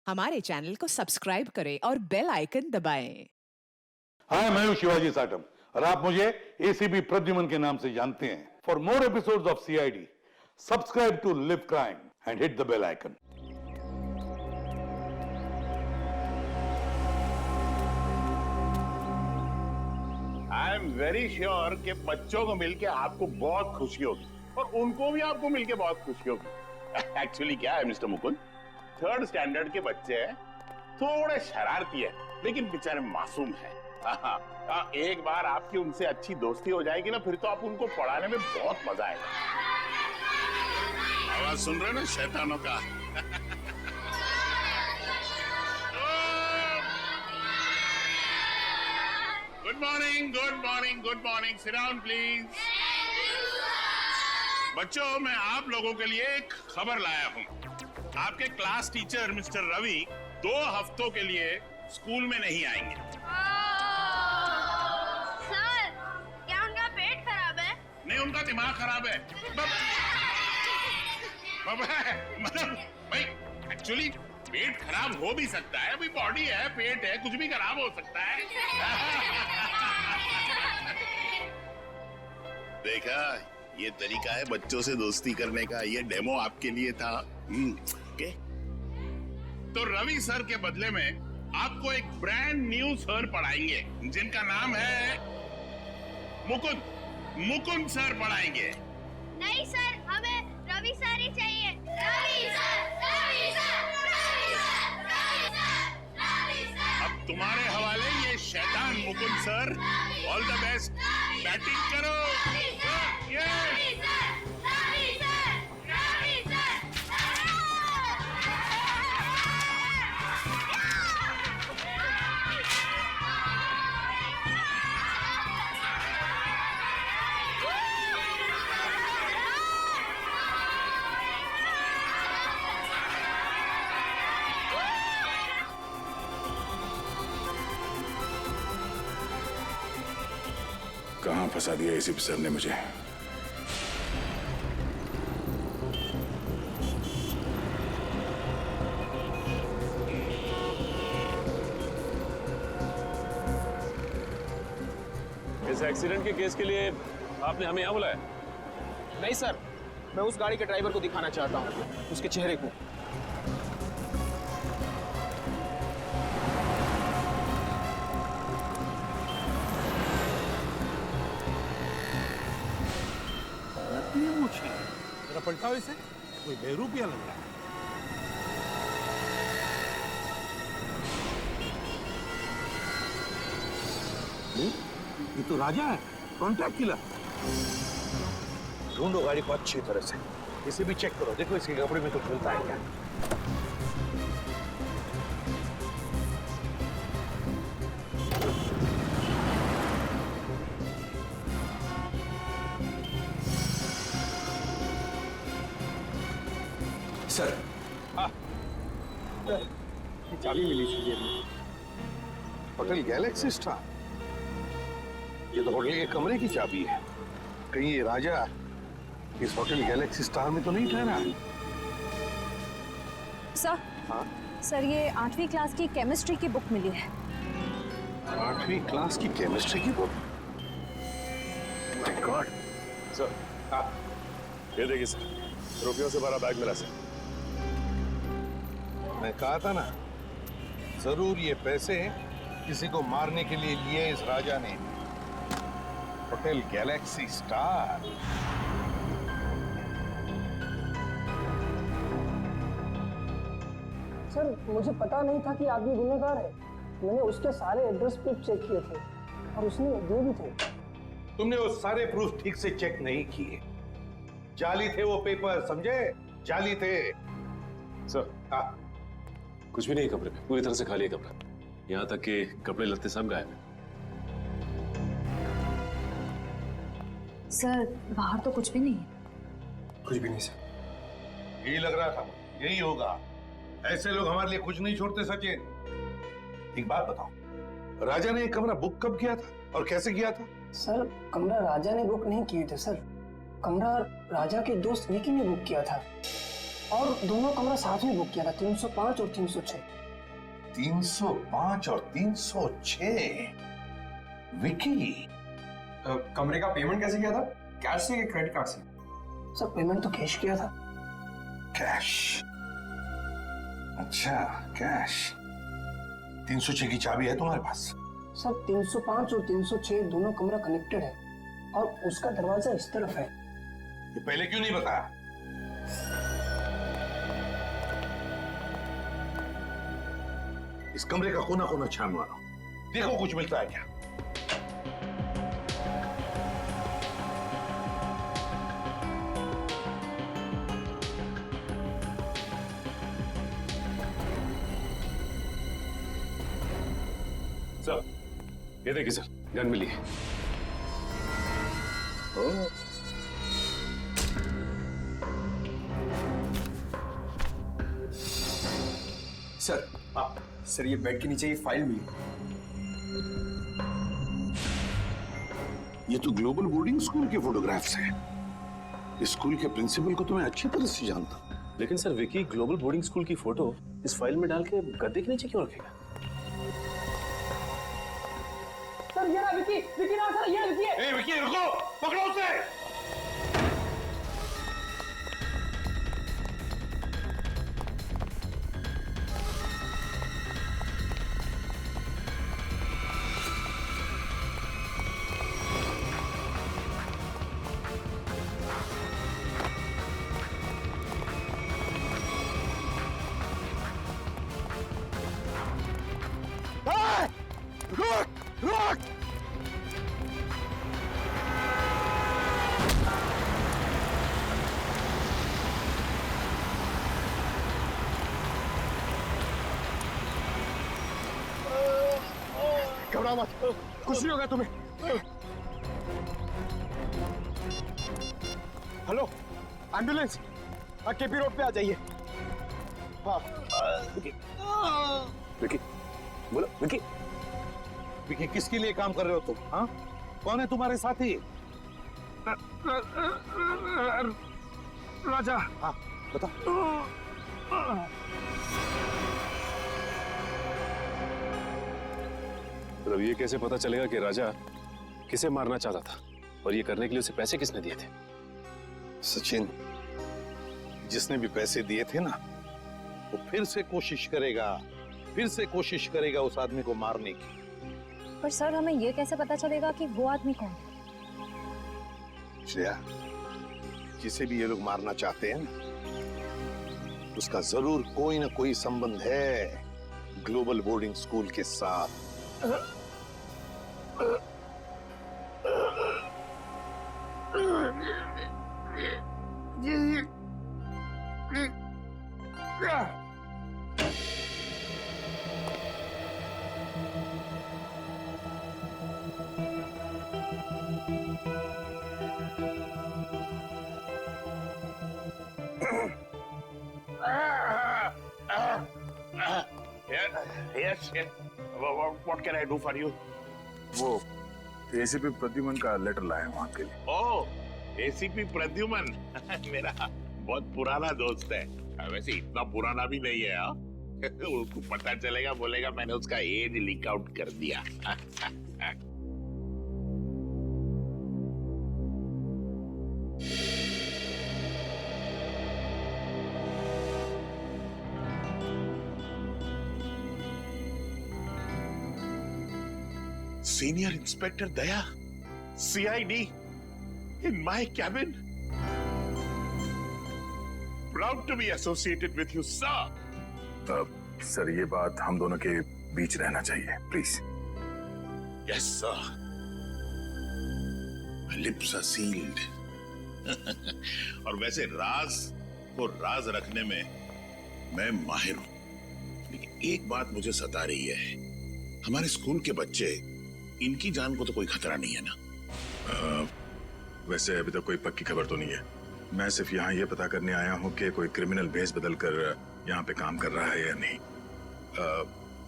हमारे चैनल को सब्सक्राइब करें और बेल आइकन दबाएं। हाय, मैं हूं शिवाजी साटम और आप मुझे एसीपी प्रद्युमन के नाम से जानते हैं। For more episodes of CID, subscribe to live crime and hit the bell icon. I am very sure कि बच्चों को मिलके आपको बहुत खुशी होगी और उनको भी आपको मिलके बहुत खुशी होगी। एक्चुअली क्या है मिस्टर मुकुंद, 3rd स्टैंडर्ड के बच्चे हैं, थोड़े शरारती है लेकिन बेचारे मासूम है। एक बार आपकी उनसे अच्छी दोस्ती हो जाएगी ना, फिर तो आप उनको पढ़ाने में बहुत मजा आएगा। आवाज सुन रहे ना शैतानों का? Good morning, good morning, good morning. Sit down please. बच्चों, मैं आप लोगों के लिए एक खबर लाया हूँ। आपके क्लास टीचर मिस्टर रवि 2 हफ्तों के लिए स्कूल में नहीं आएंगे। सर, क्या उनका पेट खराब है? नहीं, उनका दिमाग खराब है। मतलब भाई, एक्चुअली पेट खराब हो भी सकता है, अभी बॉडी है, पेट है, कुछ भी खराब हो सकता है। देखा, ये तरीका है बच्चों से दोस्ती करने का। ये डेमो आपके लिए था। ओके? तो रवि सर के बदले में आपको एक ब्रांड न्यू सर पढ़ाएंगे जिनका नाम है मुकुंद। मुकुंद सर पढ़ाएंगे। नहीं सर, हमें रवि सर ही चाहिए। Ravi sir, Ravi sir, Ravi sir, Ravi sir, Ravi sir. अब तुम्हारे हवाले ये शैतान Mukund sir. All the best, batting करो। कहां फंसा दिया एसीपी सर ने मुझे। इस एक्सीडेंट के केस के लिए आपने हमें यहाँ बुलाया? नहीं सर, मैं उस गाड़ी के ड्राइवर को दिखाना चाहता हूँ, उसके चेहरे को। जरा पलटाओ इसे, कोई बेरूपिया लग रहा है। ये तो राजा है, कॉन्ट्रैक्ट किलर। ढूंढो गाड़ी को अच्छी तरह से, इसे भी चेक करो, देखो इसके कपड़े में तो खुलता है क्या। सर, चाबी मिली थी जेब में। होटल गैलेक्सी स्टार, ये तो होटल के कमरे की चाबी है। कहीं ये राजा इस होटल गैलेक्सी स्टार में तो नहीं ठहरा? सर, हाँ? सर ये 8वीं क्लास की केमिस्ट्री की बुक मिली है। 8वीं क्लास की केमिस्ट्री की बुक? My God. सर, ये देखिए सर, रुपयों से भरा बैग मिला सर। मैं कहा था ना, जरूर ये पैसे किसी को मारने के लिए लिए इस राजा ने। Hotel Galaxy star. सर, मुझे पता नहीं था कि आदमी गुनहगार है। मैंने उसके सारे एड्रेस प्रूफ चेक किए थे और उसने दिए भी थे। तुमने वो सारे प्रूफ ठीक से चेक नहीं किए। जाली थे वो पेपर, समझे? जाली थे। सर, हाँ, कुछ भी नहीं कमरे में, पूरी तरह से खाली है कमरा। यहाँ तक कि कपड़े लत्ते सब गायब हैं। सर, बाहर तो कुछ भी नहीं है। कुछ भी नहीं सर। यही लग रहा था, यही होगा। ऐसे लोग हमारे लिए कुछ नहीं छोड़ते सचिन। एक बात बताओ, राजा ने ये कमरा बुक कब किया था और कैसे किया था? सर, कमरा राजा ने बुक नहीं किए थे सर, कमरा राजा के दोस्त विकी ने बुक किया था। और दोनों कमरा साथ में बुक किया था, 305 और 306। 305 और 306। विकी, कमरे का पेमेंट कैसे किया था? कैश से या क्रेडिट कार्ड से? सर पेमेंट तो कैश किया था। कैश? अच्छा, कैश। 306 की चाबी है तुम्हारे पास? सर 305 और 306 दोनों कमरा कनेक्टेड है और उसका दरवाजा इस तरफ है। ये पहले क्यों नहीं बताया? इस कमरे का कोना कोना छान मारो, देखो कुछ मिलता है क्या। सर, ये देखिए सर, गन मिली है। सर, सर ये बेड के नीचे ये फाइल मिली। ये तो ग्लोबल बोर्डिंग स्कूल के फोटोग्राफ्स हैं। इस स्कूल के प्रिंसिपल को तो मैं अच्छी तरह से जानता हूं। लेकिन sir, Vicky global boarding school की फोटो इस फाइल में डाल के गद्दे के नीचे क्यों रखेगा? सर ये ना विकी, विकी ना सर, ये विकी है। ए विकी, रुको, पकड़ो उसे। रुक! घबराओ मत, कुछ नहीं होगा तुम्हें। हेलो, एम्बुलेंस, केपी रोड पे आ जाइए। हाँ। विकी, बोलो विकी। विकी, किसके लिए काम कर रहे हो तुम? हाँ, कौन है तुम्हारे साथी? राजा। हाँ, बता। मतलब ये कैसे पता चलेगा कि राजा किसे मारना चाहता था और ये करने के लिए उसे पैसे किसने दिए थे? सचिन, जिसने भी पैसे दिए थे ना, वो फिर से कोशिश करेगा उस आदमी को मारने की। पर सर हमें ये कैसे पता चलेगा कि वो आदमी कौन है? श्रेया, जिसे भी ये लोग मारना चाहते हैं ना, उसका जरूर कोई ना कोई संबंध है ग्लोबल बोर्डिंग स्कूल के साथ। Yes. What can I do for you? वो एसीपी प्रद्युमन का लेटर लाए हैं वहां के लिए। ओह, एसीपी प्रद्युमन मेरा बहुत पुराना दोस्त है। वैसे इतना पुराना भी नहीं है। हाँ? उसको पता चलेगा, बोलेगा मैंने उसका एज लीक आउट कर दिया। Senior Inspector Daya, CID, in my cabin. Proud to be associated with you, sir. Sir, ये बात हम दोनों के बीच रहना चाहिए, please. Yes, sir. My lips are sealed. और वैसे राज को राज रखने में मैं माहिर हूं, लेकिन एक बात मुझे सता रही है। हमारे स्कूल के बच्चे, इनकी जान को तो कोई खतरा नहीं है ना? वैसे अभी तक कोई पक्की खबर तो नहीं है। मैं सिर्फ यहाँ ये पता करने आया हूँ कि कोई क्रिमिनल भेस बदल कर यहाँ पे काम कर रहा है या नहीं।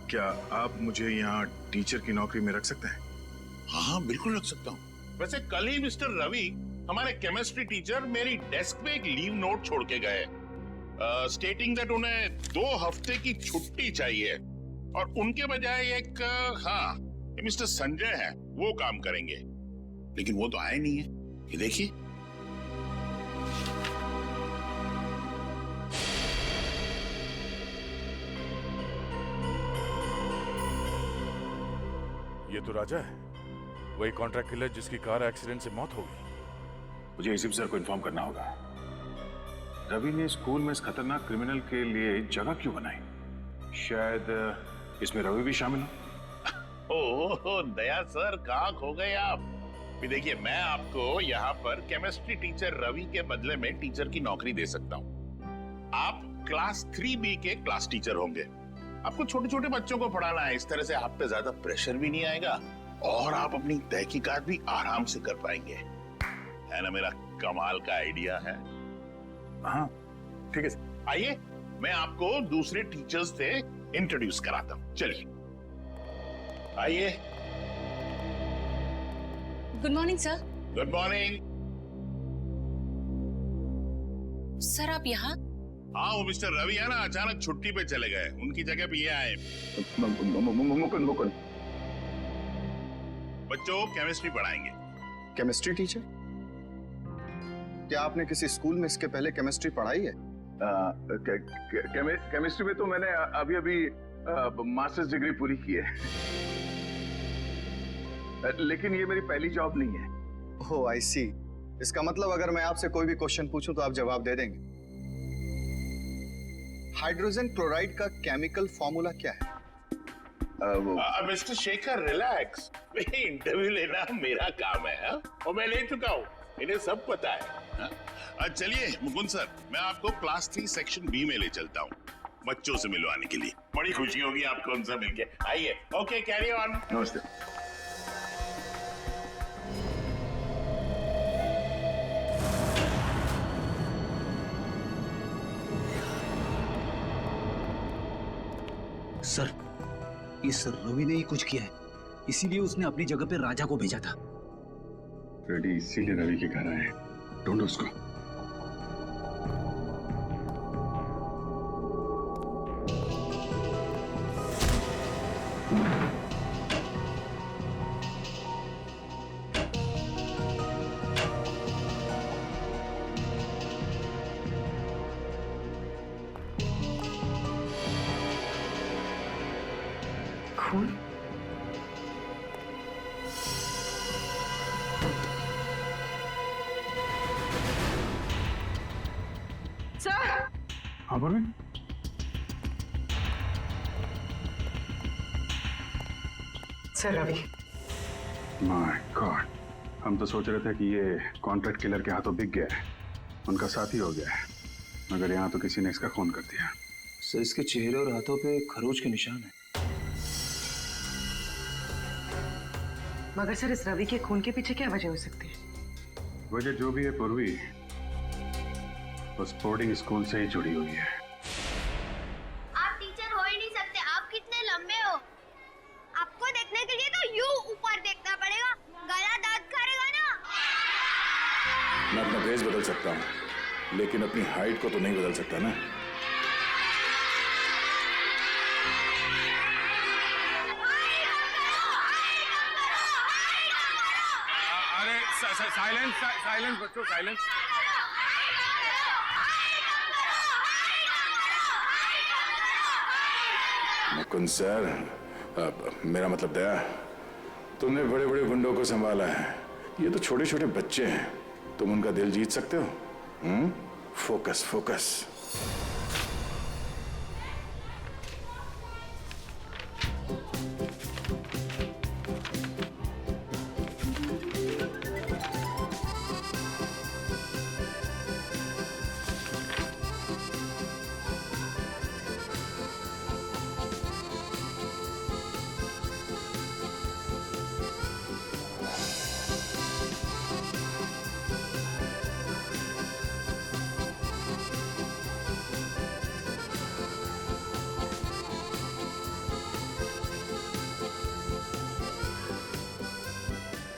क्या आप मुझे यहाँ टीचर की नौकरी में रख सकते हैं? हाँ, बिल्कुल रख सकता हूँ। वैसे कल ही मिस्टर रवि, हमारे केमिस्ट्री टीचर, मेरी डेस्क पे एक लीव नोट छोड़ के गए। स्टेटिंग दैट उन्हें 2 हफ्ते की छुट्टी चाहिए और उनके बजाय एक मिस्टर संजय है वो काम करेंगे, लेकिन वो तो आए नहीं है। ये देखिए, ये तो राजा है, वही कॉन्ट्रैक्ट किलर जिसकी कार एक्सीडेंट से मौत हो गई। मुझे एसीपी सर को इन्फॉर्म करना होगा। रवि ने स्कूल में इस खतरनाक क्रिमिनल के लिए जगह क्यों बनाई? शायद इसमें रवि भी शामिल हो। ओह दया सर, कहाँ खो गए आप? देखिए, मैं आपको यहाँ पर केमिस्ट्री टीचर रवि के बदले में टीचर की नौकरी दे सकता हूँ। आप क्लास 3B के क्लास टीचर होंगे। आपको छोटे छोटे बच्चों को पढ़ाना है, इस तरह से आप पे ज्यादा प्रेशर भी नहीं आएगा और आप अपनी तहकीकात भी आराम से कर पाएंगे। है ना मेरा कमाल का आइडिया है? हाँ ठीक है, आइए मैं आपको दूसरे टीचर्स से इंट्रोड्यूस कराता हूँ। चलिए आइए। Good morning sir. Good morning. Sir आप यहाँ? हाँ, वो मिस्टर रवि है ना, अचानक छुट्टी पे चले गए, उनकी जगह पे ये आए। मुकुंद बच्चों केमिस्ट्री पढ़ाएंगे। Chemistry teacher? क्या आपने किसी स्कूल में इसके पहले केमिस्ट्री पढ़ाई है? केमिस्ट्री में तो मैंने अभी मास्टर्स डिग्री पूरी की है, लेकिन ये मेरी पहली जॉब नहीं है। ओह आई सी। इसका मतलब अगर मैं आपसे कोई भी क्वेश्चन पूछूं तो आप जवाब दे देंगे। हाइड्रोजन क्लोराइड का केमिकल फॉर्मूला क्या है? मिस्टर शेखर रिलैक्स, इंटरव्यू लेना मेरा काम है और मैं ले चुका हूँ, इन्हें सब पता है। चलिए मुकुंद सर, मैं आपको क्लास 3 सेक्शन B में ले चलता हूँ बच्चों से मिलवाने के लिए। बड़ी खुशी होगी आपको उनसे मिलके। आइए। Okay, carry on. नमस्ते। सर, इस रवि ने ही कुछ किया है, इसीलिए उसने अपनी जगह पे राजा को भेजा था। रेडी इसीलिए रवि के घर आए, ढूंढो उसको। खून? सर! हाँ Parveen? Sir Ravi. My god, हम तो सोच रहे थे कि ये कॉन्ट्रैक्ट किलर के हाथों बिक गया है, उनका साथी हो गया है, मगर यहाँ तो किसी ने इसका खून कर दिया। सर, इसके चेहरे और हाथों पे खरोच के निशान है। मगर सर, इस रवि के खून के पीछे क्या वजह हो सकती है? वजह जो भी है पूर्वी, वो स्पोर्टिंग स्कूल से ही जुड़ी हुई है। आप टीचर हो ही नहीं सकते, आप कितने लंबे हो। आपको देखने के लिए तो यूं ऊपर देखना पड़ेगा, गला दर्द करेगा ना। मैं अपना भेष बदल सकता हूँ, लेकिन अपनी हाइट को तो नहीं बदल सकता ना। साइलेंस साइलेंस बच्चों, साइलेंस। मुकुंद सर, मेरा मतलब दया, तुमने बड़े बड़े गुंडों को संभाला है, ये तो छोटे छोटे बच्चे हैं, तुम उनका दिल जीत सकते हो? Focus focus.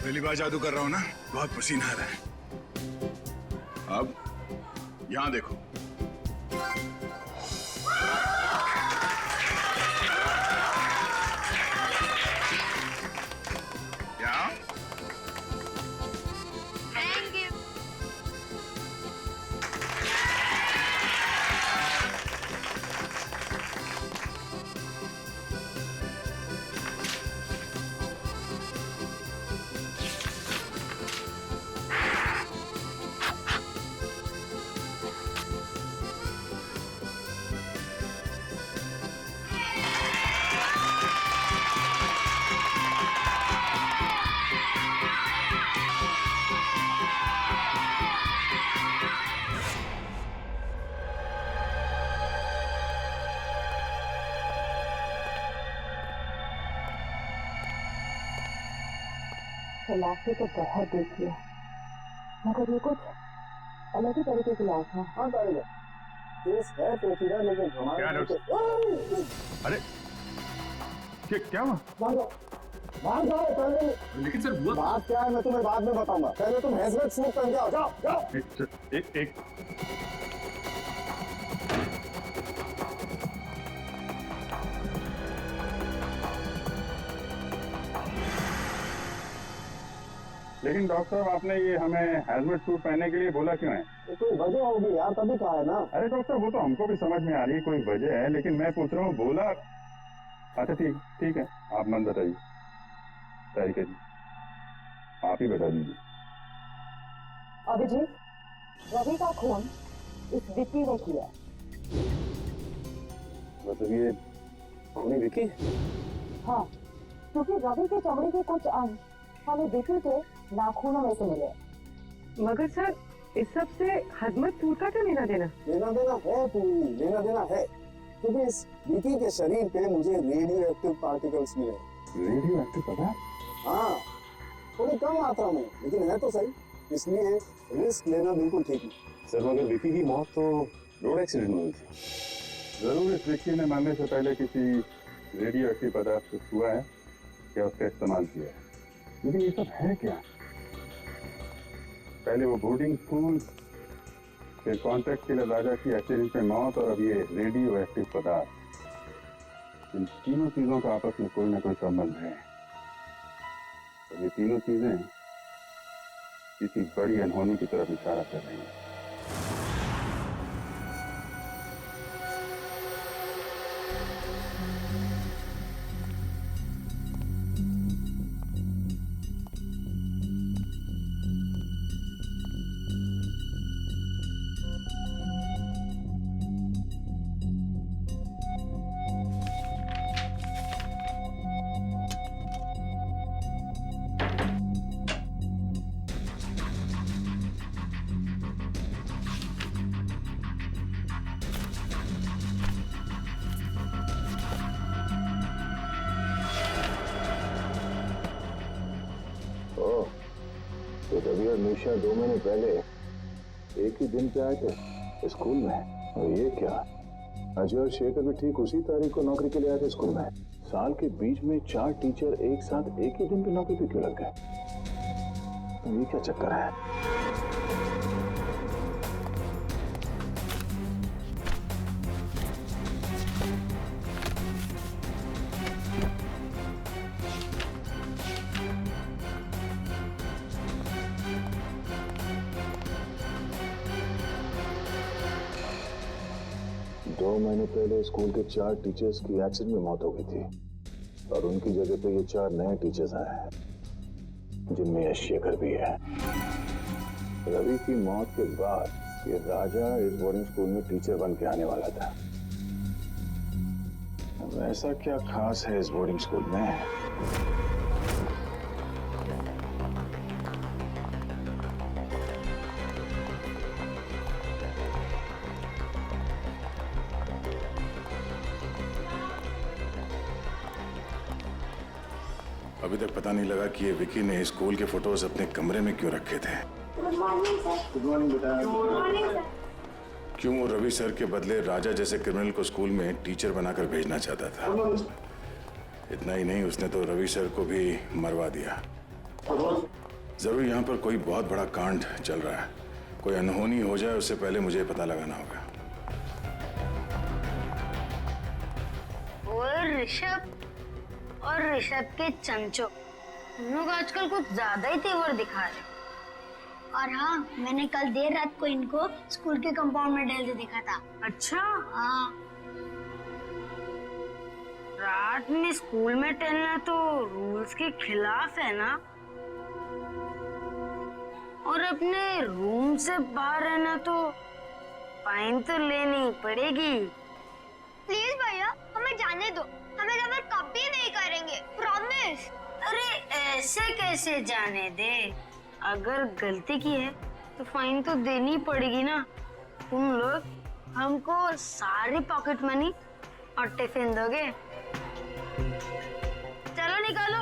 पहली बार जादू कर रहा हूं ना, बहुत पसीना आ रहा है। अब यहां देखो, थैंक यू। लाशें तो बहुत देखी है, मगर ये कुछ अलग ही तरीके की लाश है। हाँ टाइगर, केस है पेचीदा, लेकिन हमारे अरे क्या हुआ? बाहर जाओ पहले। लेकिन सर हुआ बात क्या है मैं तुम्हें बाद में बताऊंगा, पहले तुम हेलमेट सूट पहन के आओ। जाओ जाओ। एक लेकिन डॉक्टर साहब, आपने ये हमें हेलमेट सूट पहनने के लिए बोला क्यों है? तो कोई वजह होगी यार, तभी कहा है ना। अरे डॉक्टर, वो तो हमको भी समझ में आ रही है कोई वजह है, लेकिन मैं पूछ रहा हूँ बोला। अच्छा ठीक है, आप मन बताइए। तारिका जी, आप ही बता दीजिए। अभिजीत, रवि का खून इस विक्की ने किया। मतलब ये खूनी विक्की? हाँ, क्योंकि रवि के चमड़े के कुछ अंग हमें विक्की के नाखूनों में से मिले। मगर सर, इस सब से हजमत सूट का क्या लेना देना? लेना देना है पूरी, लेना देना है, क्योंकि इस विकी के शरीर पे मुझे रेडियो एक्टिव पार्टिकल्स मिले। रेडियो एक्टिव पदार्थ? हाँ, थोड़ी कम मात्रा में, लेकिन है तो सही, इसलिए रिस्क लेना बिल्कुल ठीक नहीं। सर, मगर विक्की की मौत तो रोड एक्सीडेंट में हुई थी। जरूर इस विक्की ने मरने से पहले किसी रेडियो एक्टिव पदार्थ को छुआ है या उसका इस्तेमाल किया है। लेकिन ये सब है क्या? पहले वो बोर्डिंग स्कूल, फिर कॉन्ट्रैक्ट के लिए राजा की एक्सीडेंट में मौत, और अब ये रेडियो एक्टिव पदार्थ। इन तीनों चीजों का आपस में कोई ना कोई संबंध है। और ये तीनों चीजें किसी बड़ी अनहोनी की तरफ इशारा कर रही हैं। तो रवि और निशा 2 महीने पहले एक ही दिन पे आए थे स्कूल में। और ये क्या, अजय और शेखर भी ठीक उसी तारीख को नौकरी के लिए आए थे स्कूल में। साल के बीच में 4 टीचर एक साथ एक ही दिन पे नौकरी पे क्यों लग गए? तो ये क्या चक्कर है? 2 महीने पहले स्कूल के 4 टीचर्स की एक्सीडेंट में मौत हो गई थी, और उनकी जगह पे ये 4 नए टीचर्स आए हैं, जिनमें यह शेखर भी है। रवि की मौत के बाद ये राजा इस बोर्डिंग स्कूल में टीचर बन के आने वाला था। अब ऐसा क्या खास है इस बोर्डिंग स्कूल में? अभी तक पता नहीं लगा कि ये विकी ने स्कूल के फोटोज अपने कमरे में क्यों रखे थे। Good morning sir. Good morning बेटा। Good morning sir. क्यों वो रवि सर के बदले राजा जैसे क्रिमिनल को स्कूल में टीचर बनाकर भेजना चाहता था। इतना ही नहीं, उसने तो रवि सर को भी मरवा दिया। जरूर यहाँ पर कोई बहुत बड़ा कांड चल रहा है। कोई अनहोनी हो जाए उससे पहले मुझे पता लगाना होगा। ऋषभ और ऋषभ के चंचो, हम लोग आजकल कुछ ज्यादा ही तेवर दिखा रहे। और हाँ, मैंने कल देर रात को इनको स्कूल के कंपाउंड में टहलते देखा था। अच्छा? हाँ। रात में स्कूल में टहलना तो रूल्स के खिलाफ है ना? और अपने रूम से बाहर रहना तो फाइन तो लेनी पड़ेगी। प्लीज भैया, हमें जाने दो, हमें गवर कभी नहीं करेंगे, प्रॉमिस। अरे ऐसे कैसे जाने दे? अगर गलती की है तो फाइन तो देनी पड़ेगी ना। तुम लोग हमको सारी पॉकेट मनी और टिफिन दोगे? चलो निकालो।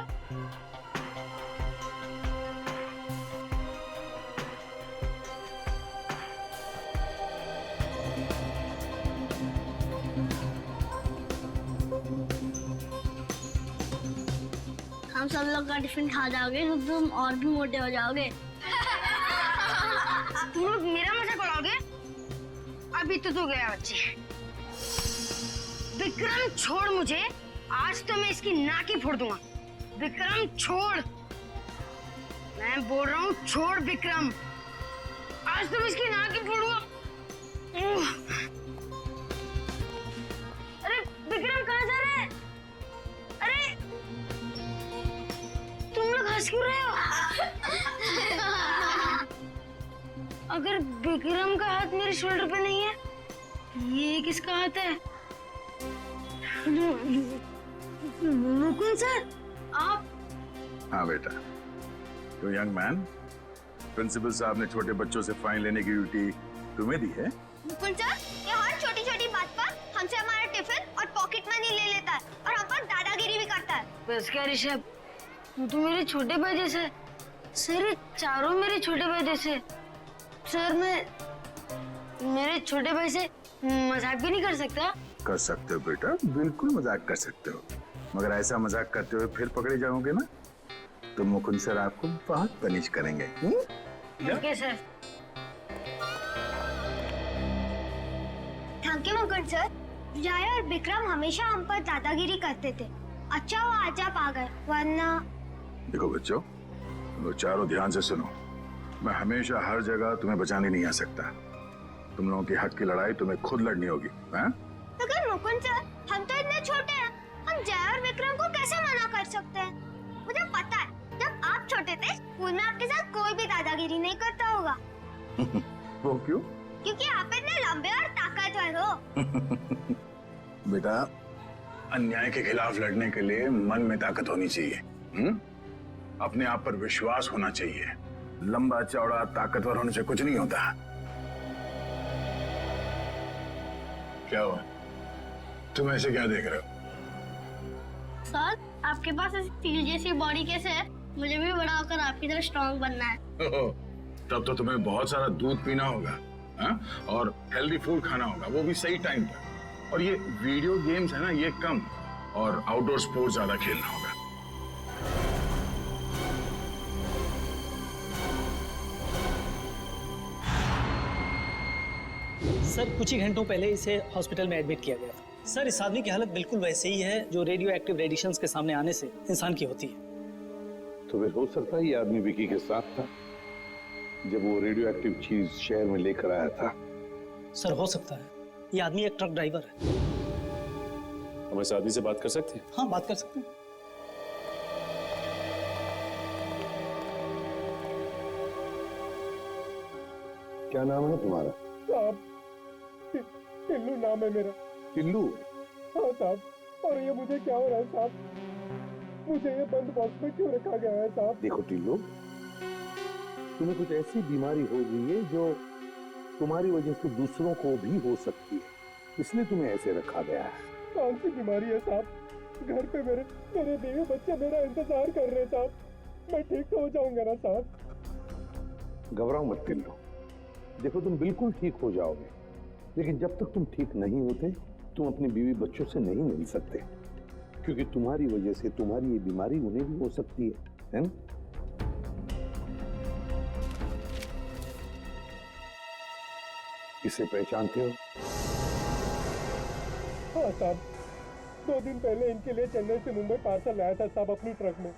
हम सब लोग का टिफिन खा जाओगे तो तुम और भी मोटे हो जाओगे। तुम लोग मेरा मजाक उड़ाओगे? अभी तो गया बच्चे। विक्रम छोड़ मुझे, आज तो मैं इसकी नाक ही फोड़ दूंगा। विक्रम छोड़, मैं बोल रहा हूँ छोड़ विक्रम, आज तो मैं इसकी नाक ही फोड़ूंगा। अरे विक्रम कहाँ जा रहे हैं? अरे तुम लोग हंस क्यों रहे हो? अगर विक्रम का हाथ मेरे शोल्डर पे नहीं है, ये किसका हाथ है? मुकुंद सर, आप? हाँ बेटा, तो यंग मैन, प्रिंसिपल साहब ने छोटे बच्चों से फाइन लेने की ड्यूटी तुम्हें दी है? मुकुंद सर, ये हर छोटी छोटी बात पर हमसे हमारा टिफिन और पॉकेट मनी ले लेता है और हम पर दादागिरी भी करता है। बस क्या ऋषभ, तू मेरे छोटे भाई जैसे। सर ये चारों मेरे छोटे भाई जैसे। सर मैं मेरे छोटे भाई से मजाक भी नहीं कर सकता? कर सकते हो बेटा, बिल्कुल मजाक कर सकते हो, मगर ऐसा मजाक करते हुए फिर पकड़े जाओगे ना तो मुकुंद सर आपको बहुत पनिश करेंगे। Okay sir. Thank you Mukund sir. जय और विक्रम हमेशा हम पर दादागिरी करते थे, अच्छा वो आज आप आ गए, वरना। देखो बच्चों, तुम लोग चारों ध्यान से सुनो, मैं हमेशा हर जगह तुम्हें बचाने नहीं आ सकता। तुम लोगों के हक की लड़ाई तुम्हें खुद लड़नी होगी। मगर मुकुंद सर, हम तो इतने छोटे हैं, हम जय और विक्रम को कैसे मना कर सकते हैं? मुझे पता है, जब आप छोटे थे स्कूल में आपके साथ कोई भी दादागिरी नहीं करता होगा। वो क्यों? क्योंकि आप इतने लंबे और ताकतवर हो। बेटा, अन्याय के खिलाफ लड़ने के लिए मन में ताकत होनी चाहिए। अपने आप पर विश्वास होना चाहिए। लंबा चौड़ा ताकतवर होने से कुछ नहीं होता। क्या हुआ? तुम ऐसे क्या देख रहे हो? सर, आपके पास ऐसी स्टील जैसी बॉडी कैसे है? मुझे भी बड़ा होकर आपकी तरह स्ट्रॉन्ग बनना है। तब तो तुम्हें बहुत सारा दूध पीना होगा, और हेल्दी फूड खाना होगा, वो भी सही टाइम पर। और ये वीडियो गेम्स है ना, ये कम, और आउटडोर स्पोर्ट्स ज्यादा खेलना होगा। सर कुछ ही घंटों पहले इसे हॉस्पिटल में एडमिट किया गया था। सर इस आदमी की हालत बिल्कुल वैसे ही है जो रेडियो एक्टिव रेडिएशंस के सामने आने से इंसान की होती है। तो फिर हो सकता है ये आदमी विकी के साथ था जब वो रेडियो एक्टिव चीज शहर में लेकर आया था। सर हो सकता है, ये आदमी एक ट्रक ड्राइवर है। हम इस आदमी से बात कर सकते हैं? हाँ बात कर सकते हैं। क्या नाम है तुम्हारा? साहब, टिल्लू नाम है मेरा। टिल्लू? हाँ साहब, और ये मुझे क्या हो रहा है साहब? मुझे ये बंद बॉक्स में क्यों रखा गया है साहब? देखो टिल्लू, तुम्हें कुछ ऐसी बीमारी हो गई है जो तुम्हारी वजह से दूसरों को भी हो सकती है, इसलिए तुम्हें ऐसे रखा गया है। कौन सी बीमारी है साहब? घर पे मेरे बीवी बच्चे मेरा इंतजार कर रहे हैं साहब। मैं ठीक तो हो जाऊंगा ना साहब? घबराओ मत टिल्लू, देखो तुम बिल्कुल ठीक हो जाओगे, लेकिन जब तक तुम ठीक नहीं होते तुम अपनी बीवी बच्चों से नहीं मिल सकते, क्योंकि तुम्हारी वजह से तुम्हारी ये बीमारी उन्हें भी हो सकती है ना? इसे पहचानते हो? हाँ साहब, 2 दिन पहले इनके लिए चेन्नई से मुंबई पार्सल लाया था साहब अपनी ट्रक में।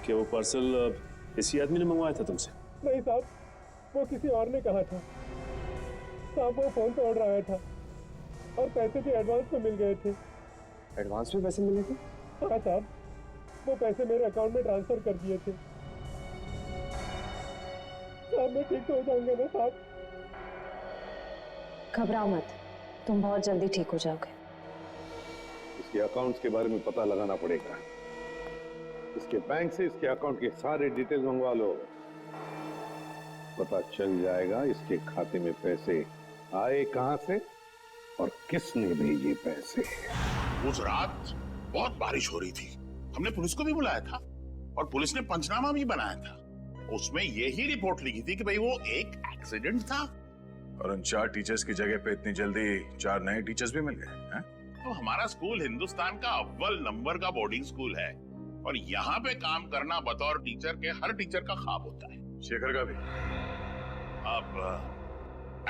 क्या वो पार्सल इसी आदमी ने मंगवाया था तुमसे? नहीं साहब, वो किसी और ने कहा था साहब। वो फोन पे ऑर्डर आया था और पैसे भी एडवांस में मिल गए थे। एडवांस में पैसे मिले थे? हाँ साहब, वो पैसे मेरे अकाउंट में ट्रांसफर कर दिए थे साहब। मैं ठीक तो हो जाऊंगा ना साहब? घबराओ मत, तुम बहुत जल्दी ठीक हो जाओगे। इसके अकाउंट्स के बारे में पता लगाना पड़ेगा। इसके बैंक से इसके अकाउंट के सारे डिटेल्स मंगवा लो। पता चल जाएगा इसके खाते में पैसे आए कहां से और किसने भेजे पैसे। उस रात बहुत बारिश हो रही थी, हमने पुलिस को भी बुलाया था और पुलिस ने पंचनामा भी बनाया था। उसमें यही रिपोर्ट लिखी थी कि भाई वो एक एक्सीडेंट था। और उन 4 टीचर्स की जगह पे इतनी जल्दी 4 नए टीचर्स भी मिल गए हैं? तो हमारा स्कूल हिंदुस्तान का अव्वल नंबर का बोर्डिंग स्कूल है और यहाँ पे काम करना बतौर टीचर के हर टीचर का ख्वाब होता है। शेखर का भी? अब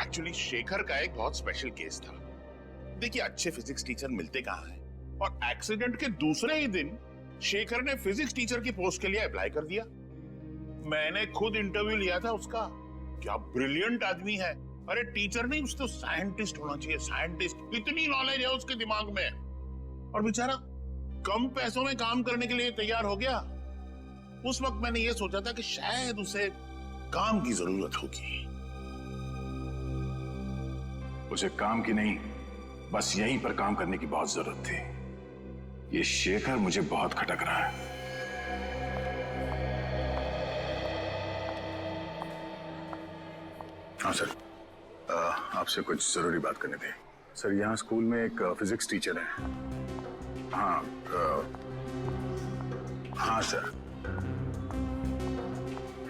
एक्चुअली शेखर का एक बहुत स्पेशल केस था। देखिए, अच्छे फिजिक्स टीचर मिलते कहाँ हैं, और एक्सीडेंट के दूसरे ही दिन शेखर ने फिजिक्स टीचर की पोस्ट के लिए अप्लाई कर दिया। मैंने खुद इंटरव्यू लिया था उसका। क्या ब्रिलियंट आदमी है। अरे टीचर नहीं, उसको साइंटिस्ट होना चाहिए, साइंटिस्ट। इतनी नॉलेज है उसके दिमाग में। और बेचारा कम पैसों में काम करने के लिए तैयार हो गया। उस वक्त मैंने ये सोचा था कि शायद उसे काम की जरूरत होगी। उसे काम की नहीं, बस यहीं पर काम करने की बहुत जरूरत थी। ये शेखर मुझे बहुत खटक रहा है। हाँ सर, आपसे कुछ जरूरी बात करनी थी। सर, यहाँ स्कूल में एक फिजिक्स टीचर है। हाँ हाँ सर,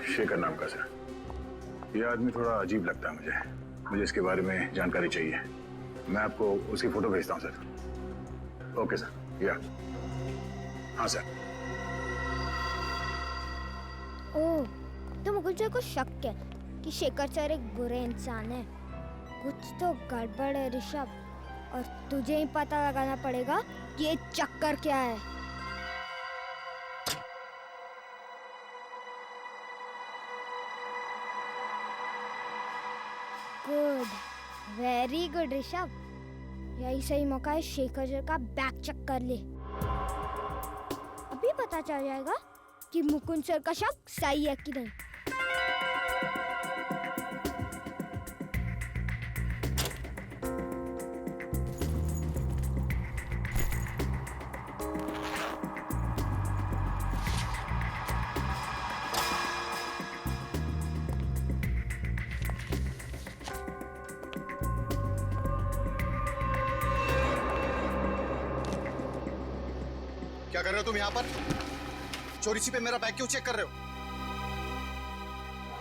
शेखर नाम का सर। ये आदमी थोड़ा अजीब लगता है मुझे इसके बारे में जानकारी चाहिए। मैं आपको उसकी फोटो भेजता हूँ सर। ओके सर, या हाँ सर। ओह, तो मुकुल सर को शक है कि शेखर सर एक बुरे इंसान है। कुछ तो गड़बड़ है ऋषभ, और तुझे ही पता लगाना पड़ेगा कि ये चक्कर क्या है। Good, very good Rishabh. यही सही मौका है शेखर सर का बैक चेक कर ले। अभी पता चल जाएगा कि मुकुंद सर का शक सही है कि नहीं। क्या कर रहे हो तुम यहाँ पर? चोरी छिपे मेरा बैग क्यों चेक कर रहे हो?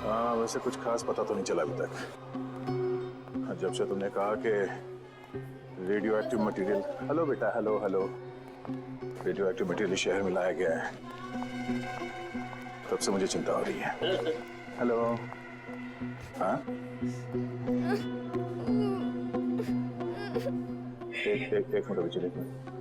हाँ, वैसे कुछ खास पता तो नहीं चला अभी तक। जब से तुमने कहा कि रेडियो एक्टिव मटेरियल, हेलो बेटा, hello hello, radio active material शहर में लाया गया है, तब से मुझे चिंता हो रही है। हेलो, हाँ, एक मिनट बच्चे, एक मिनट।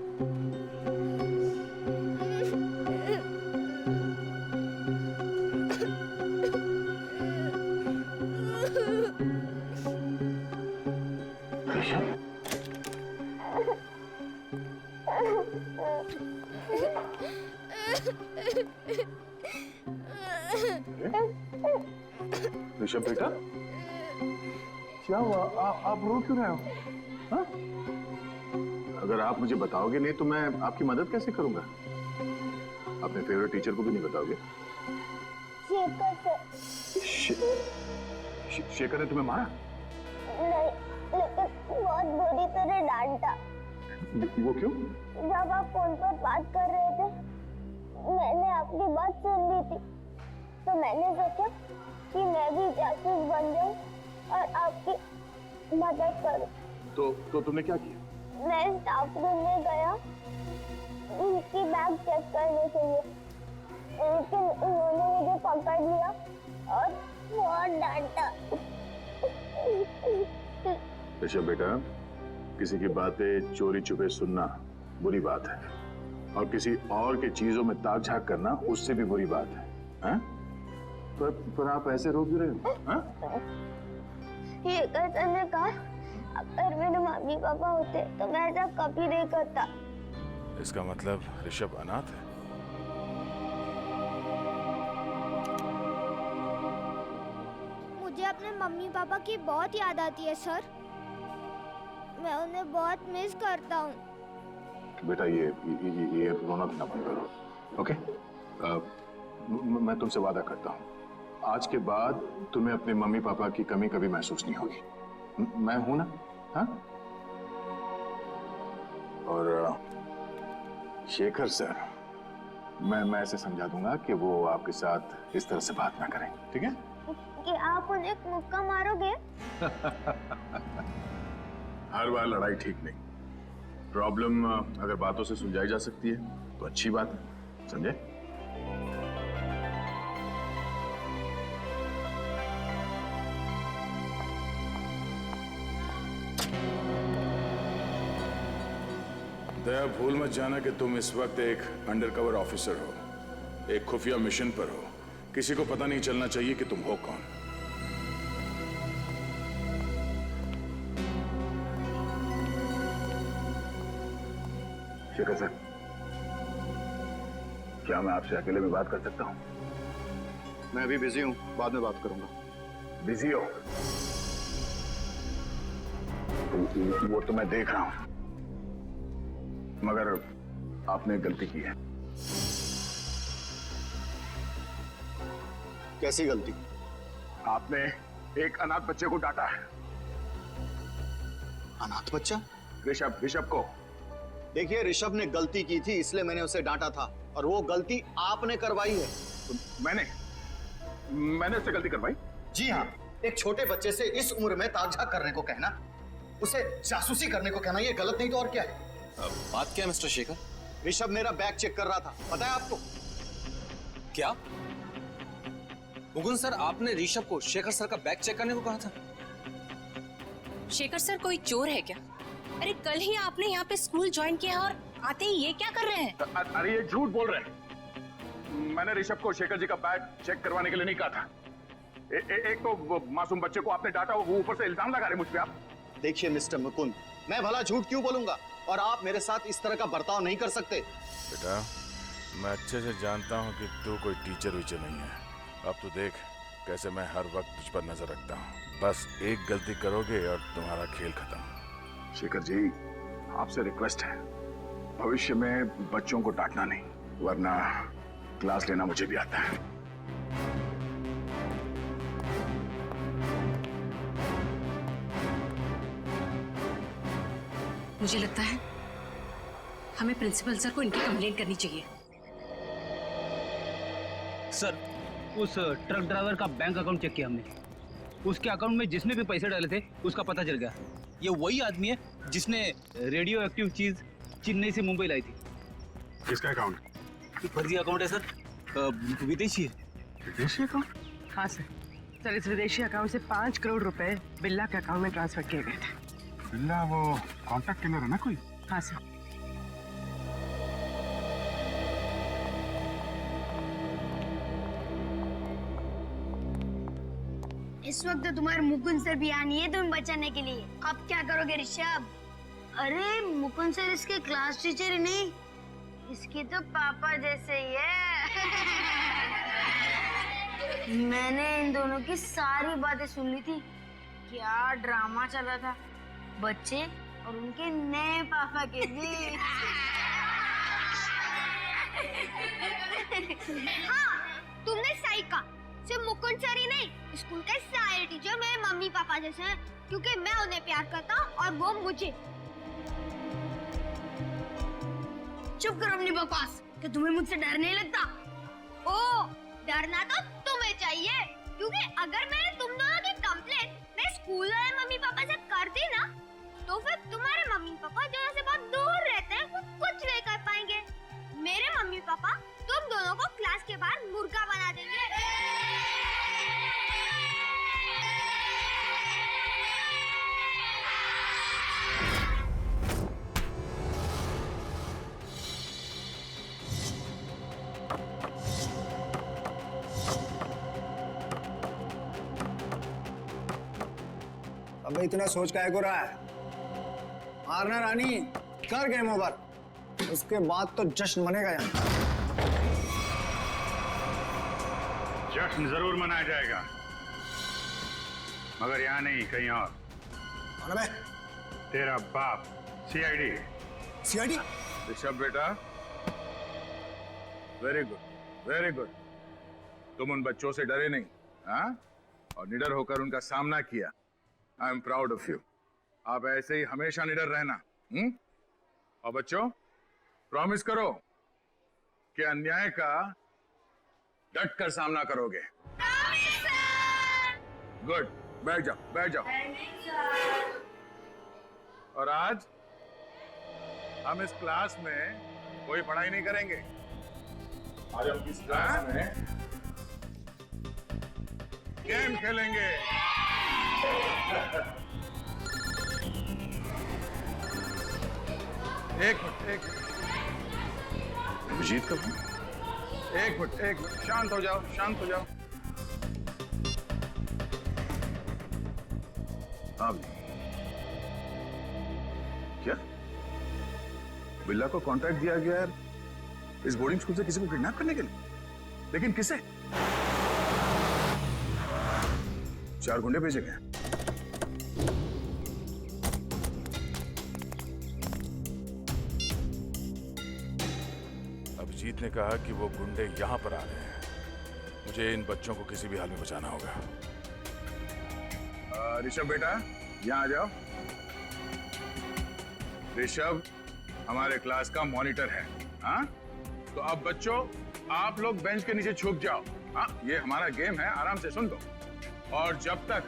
ऋषभ बेटा, क्या हुआ? आप रो क्यों रहे हो? हाँ? अगर आप मुझे बताओगे नहीं तो मैं आपकी मदद कैसे करूंगा? अपने फेवरेट टीचर को भी नहीं बताओगे? शेखर ने तुम्हें मारा? नहीं, लेकिन बहुत बुरी तरह डांटा। वो क्यों? जब आप फोन पर बात कर रहे थे, मैंने आपकी बात सुन ली थी, तो मैंने सोचा कि मैं भी जासूस बन जाऊं और आपकी मदद करूं। तो तुमने क्या किया? मैं स्टाफ रूम में गया उनकी बैग चेक करने के लिए, लेकिन उन्होंने मुझे पकड़ लिया और बहुत डांटा। ऋषभ बेटा, किसी की बातें चोरी छुपे सुनना बुरी बात है, और किसी और के चीजों में ताक झाक करना उससे भी बुरी बात है, हैं? पर आप ऐसे रो क्यों रहे हो? हैं? ये सर ने कहा अगर मेरे मम्मी पापा होते तो मैं ऐसा कभी नहीं करता। इसका मतलब ऋषभ अनाथ है? मुझे अपने मम्मी पापा की बहुत याद आती है सर, मैं उन्हें बहुत मिस करता हूँ। बेटा ये रोना धोना बंद करो, ओके? मैं तुमसे वादा करता हूँ, आज के बाद तुम्हें अपने मम्मी पापा की कमी कभी महसूस नहीं होगी। मैं हूं ना? हाँ? और शेखर सर, मैं ऐसे समझा दूंगा कि वो आपके साथ इस तरह से बात ना करें, ठीक है? कि आप उन्हें एक मुक्का मारोगे? हर बार लड़ाई ठीक नहीं। प्रॉब्लम अगर बातों से सुलझाई जा सकती है तो अच्छी बात है, समझे? दया, भूल मत जाना कि तुम इस वक्त एक अंडरकवर ऑफिसर हो, एक खुफिया मिशन पर हो। किसी को पता नहीं चलना चाहिए कि तुम हो कौन। शेखर सर, क्या मैं आपसे अकेले में बात कर सकता हूं? मैं अभी बिजी हूं, बाद में बात करूंगा। बिजी हो? वो तो मैं देख रहा हूं, मगर आपने गलती की है। कैसी गलती? आपने एक अनाथ बच्चे को डांटा है। अनाथ बच्चा? ऋषभ को। देखिए, ऋषभ ने गलती की थी इसलिए मैंने उसे डांटा था, और वो गलती आपने करवाई है। तो मैंने उससे गलती करवाई? जी हाँ, एक छोटे बच्चे से इस उम्र में ताकझाक करने को कहना, उसे जासूसी करने को कहना, ये गलत नहीं तो और क्या है? बात क्या है मिस्टर शेखर? ऋषभ मेरा बैग चेक कर रहा था, पता है आपको? क्या मुकुंद सर, आपने ऋषभ को शेखर सर का बैग चेक करने को कहा था? शेखर सर कोई चोर है क्या? अरे कल ही आपने यहाँ पे स्कूल ज्वाइन किया और आते ही ये क्या कर रहे हैं? अरे ये झूठ बोल रहे हैं। मैंने ऋषभ को शेखर जी का बैग चेक करवाने के लिए नहीं कहा था। एक तो वो मासूम बच्चे को आपने डांटा, वो ऊपर से इल्जाम लगा रहे मुझ पे आप। देखिए मिस्टर मुकुंद, मैं भला झूठ क्यों बोलूंगा, और आप मेरे साथ इस तरह का बर्ताव नहीं कर सकते। बेटा, मैं अच्छे से जानता हूँ कि तू कोई टीचर वीचर नहीं है। अब तू देख कैसे मैं हर वक्त तुझ पर नजर रखता हूँ। बस एक गलती करोगे और तुम्हारा खेल खत्म। शेखर जी, आपसे रिक्वेस्ट है, भविष्य में बच्चों को डांटना नहीं, वरना क्लास लेना मुझे भी आता है। मुझे लगता है हमें प्रिंसिपल सर को इनकी कंप्लेंट करनी चाहिए। सर, उस ट्रक ड्राइवर का बैंक अकाउंट चेक किया हमने। उसके अकाउंट में जिसने भी पैसे डाले थे उसका पता चल गया। ये वही आदमी है जिसने रेडियो एक्टिव चीज चेन्नई से मुंबई लाई थी। किसका अकाउंट? फर्जी अकाउंट है सर, विदेशी है। विदेशी अकाउंट? हाँ सर, इस विदेशी अकाउंट से 5 करोड़ रुपए बिल्ला के अकाउंट में ट्रांसफर किए गए थे। बिल्ला वो कॉन्टैक्ट किलर है ना कोई? हाँ सर। इस वक्त तुम्हारे मुकुंद सर भी आनी है तुम्हें बचाने के लिए। अब क्या करोगे ऋषभ? अरे मुकुंद सर इसके क्लास टीचर ही नहीं, इसके तो पापा जैसे ही है। मैंने इन दोनों की सारी बातें सुन ली थी। क्या ड्रामा चल रहा था बच्चे और उनके नए पापा के बीच। हाँ, तुमने सही कहा। सिर्फ मुकुंद सर ही नहीं, स्कूल के सारे टीचर मेरे मम्मी पापा जैसे हैं, क्योंकि मैं उन्हें प्यार करता हूँ और वो मुझे। चुप करो अपनी बकवास। कि तुम्हें मुझसे डर नहीं लगता? ओ, डरना तो तुम्हें चाहिए, क्योंकि अगर मैंने तुम दोनों की कंप्लेंट मैं स्कूल वाले मम्मी पापा से कर दी ना, तो फिर तुम्हारे मम्मी पापा जो से बहुत दूर रहते हैं वो कुछ नहीं कर पाएंगे। मेरे मम्मी पापा तुम दोनों को क्लास के बाहर मुर्गा बना देंगे। अबे इतना सोच काहे को रहा है? मारना रानी, कर गेम ओवर। उसके बाद तो जश्न मनेगा यहाँ। जश्न जरूर मनाया जाएगा, मगर यहाँ नहीं, कहीं और। कौन है? तेरा बाप, सीआईडी। सीआईडी? ऋषभ बेटा, वेरी गुड, वेरी गुड। तुम उन बच्चों से डरे नहीं, हाँ? और निडर होकर उनका सामना किया। I am proud of you. आप ऐसे ही हमेशा निडर रहना। और बच्चों, प्रॉमिस करो कि अन्याय का डट कर सामना करोगे। गुड, बैठ जाओ, बैठ जाओ। और आज हम इस क्लास में कोई पढ़ाई नहीं करेंगे। आज हम इस क्लास में गेम खेलेंगे। एक मिनट, अभिजीत का फोन। एक मिनट, शांत हो जाओ, शांत हो जाओ। आप क्या बिल्ला को कॉन्ट्रैक्ट दिया गया है इस बोर्डिंग स्कूल से किसी को किडनैप करने के लिए? लेकिन किसे? 4 गुंडे भेजे गए। अभिजीत ने कहा कि वो गुंडे यहां पर आ रहे हैं। मुझे इन बच्चों को किसी भी हाल में बचाना होगा। ऋषभ बेटा, यहां आ जाओ। ऋषभ हमारे क्लास का मॉनिटर है, हाँ? तो अब बच्चों, आप लोग बेंच के नीचे छुप जाओ। हाँ, ये हमारा गेम है, आराम से सुन लो। और जब तक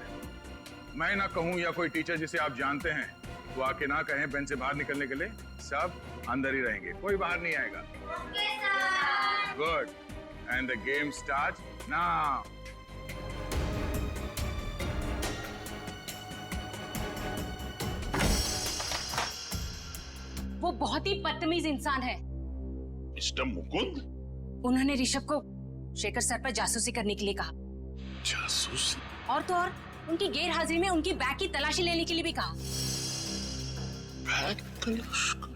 मैं ना कहूं या कोई टीचर जिसे आप जानते हैं वो आके ना कहें बेंच से बाहर निकलने के लिए, सब अंदर ही रहेंगे, कोई बाहर नहीं आएगा। Good, and the game start now. वो बहुत ही बदतमीज इंसान है। मिस्टर मुकुंद? उन्होंने ऋषभ को शेखर सर पर जासूसी करने के लिए कहा। जासूसी? और तो और उनकी गैर हाजिरी में उनकी बैग की तलाशी लेने के लिए भी कहा। बैग तलाश करो।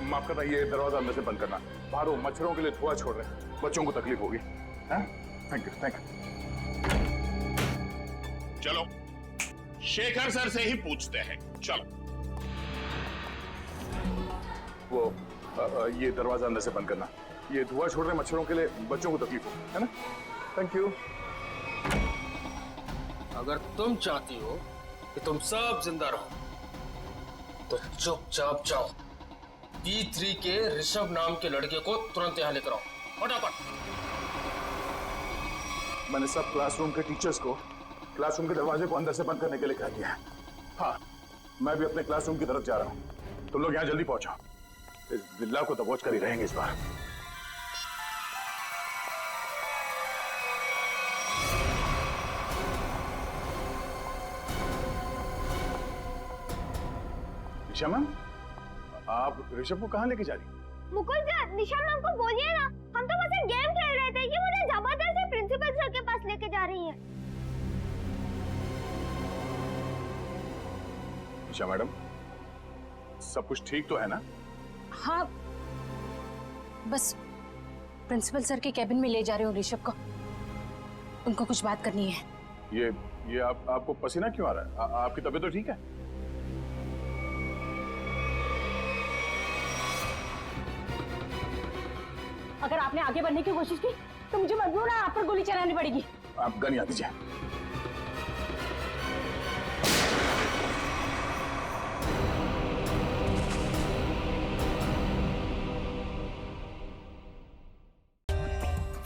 माफ करना, ये दरवाजा अंदर से बंद करना। बाहर वो मच्छरों के लिए धुआं छोड़ रहे हैं, बच्चों को तकलीफ होगी। Thank you, thank you. चलो शेखर सर से ही पूछते हैं, चलो। वो ये दरवाजा अंदर से बंद करना। ये धुआं छोड़ रहे मच्छरों के लिए बच्चों को तकलीफ हो, है ना? Thank you. अगर तुम चाहती हो कि तुम सब जिंदा रहो तो चुपचाप जाओ। D3 के ऋषभ नाम के लड़के को तुरंत यहां लेकर आओ, फटाफट। मैंने सब क्लासरूम के टीचर्स को क्लासरूम के दरवाजे को अंदर से बंद करने के लिए कह दिया है। हाँ, मैं भी अपने क्लासरूम की तरफ जा रहा हूँ। तुम लोग यहाँ जल्दी पहुंचो। इस बिल्ला को दबोच कर ही रहेंगे इस बार। निशा मैम, आप ऋषभ को कहाँ लेके जा रही? मुकुल सर, निशा मैम को बोलिए ना, हम तो बस एक गेम खेल रहे थे, ये मुझे जबरदस्ती प्रिंसिपल सर के पास लेके जा रही है। निशा मैडम, सब कुछ ठीक तो है ना? हाँ, बस प्रिंसिपल सर के कैबिन में ले जा रहे हो ऋषभ को। उनको कुछ बात करनी है। ये आपको पसीना क्यों आ रहा है? आपकी तबीयत तो ठीक है? अगर आपने आगे बढ़ने की कोशिश की तो मुझे मजबूर है आप पर गोली चलानी पड़ेगी। आप गन यहाँ दीजिए।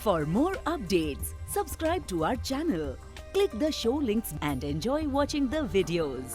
For more updates, subscribe to our channel, click the show links and enjoy watching the videos.